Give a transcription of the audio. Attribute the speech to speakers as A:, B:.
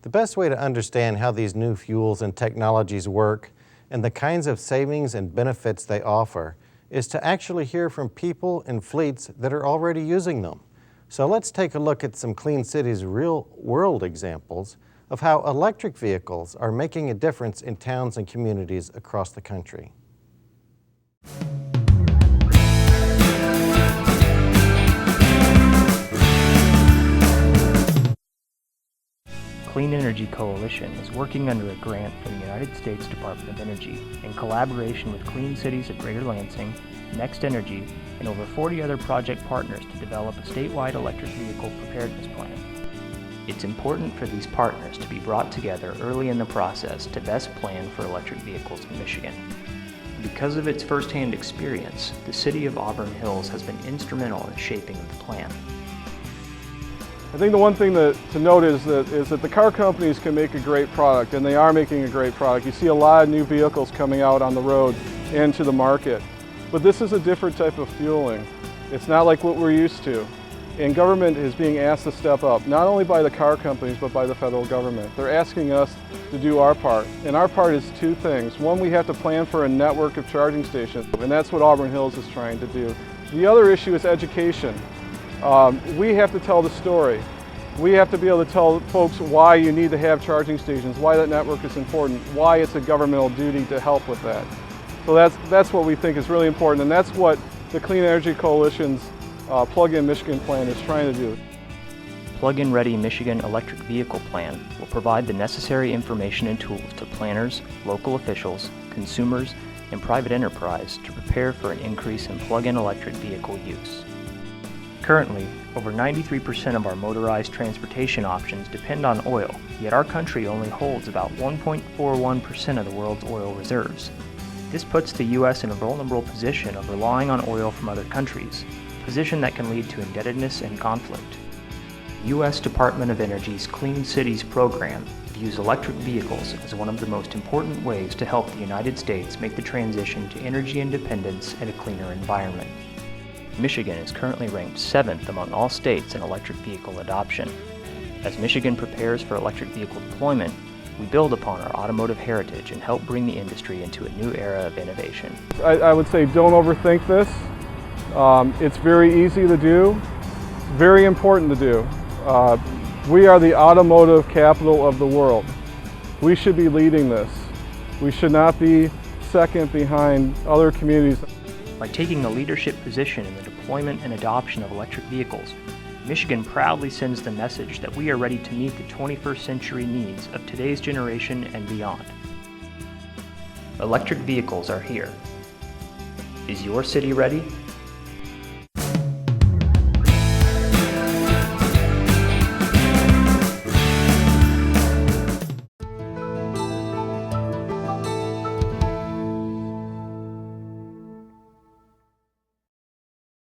A: The best way to understand how these new fuels and technologies work and the kinds of savings and benefits they offer is to actually hear from people and fleets that are already using them. So let's take a look at some Clean Cities real-world examples of how electric vehicles are making a difference in towns and communities across the country.
B: Clean Energy Coalition is working under a grant from the United States Department of Energy in collaboration with Clean Cities of Greater Lansing, Next Energy, and over 40 other project partners to develop a statewide electric vehicle preparedness plan. It's important for these partners to be brought together early in the process to best plan for electric vehicles in Michigan. Because of its first-hand experience, the City of Auburn Hills has been instrumental in shaping the plan.
C: I think the one thing to note is that the car companies can make a great product, and they are making a great product. You see a lot of new vehicles coming out on the road and to the market. But this is a different type of fueling. It's not like what we're used to. And government is being asked to step up, not only by the car companies, but by the federal government. They're asking us to do our part. And our part is two things. One, we have to plan for a network of charging stations, and that's what Auburn Hills is trying to do. The other issue is education. We have to tell the story. We have to be able to tell folks why you need to have charging stations, why that network is important, why it's a governmental duty to help with that. So that's what we think is really important, and that's what the Clean Energy Coalition's PlugIn Michigan plan is trying to do.
B: Plug-in Ready Michigan Electric Vehicle Plan will provide the necessary information and tools to planners, local officials, consumers, and private enterprise to prepare for an increase in plug-in electric vehicle use. Currently, over 93% of our motorized transportation options depend on oil, yet our country only holds about 1.41% of the world's oil reserves. This puts the U.S. in a vulnerable position of relying on oil from other countries, a position that can lead to indebtedness and conflict. The U.S. Department of Energy's Clean Cities program views electric vehicles as one of the most important ways to help the United States make the transition to energy independence and a cleaner environment. Michigan is currently ranked 7th among all states in electric vehicle adoption. As Michigan prepares for electric vehicle deployment, we build upon our automotive heritage and help bring the industry into a new era of innovation.
C: I would say don't overthink this. It's very easy to do, very important to do. We are the automotive capital of the world. We should be leading this. We should not be second behind other communities.
B: By taking a leadership position in the deployment and adoption of electric vehicles, Michigan proudly sends the message that we are ready to meet the 21st century needs of today's generation and beyond. Electric vehicles are here. Is your city ready?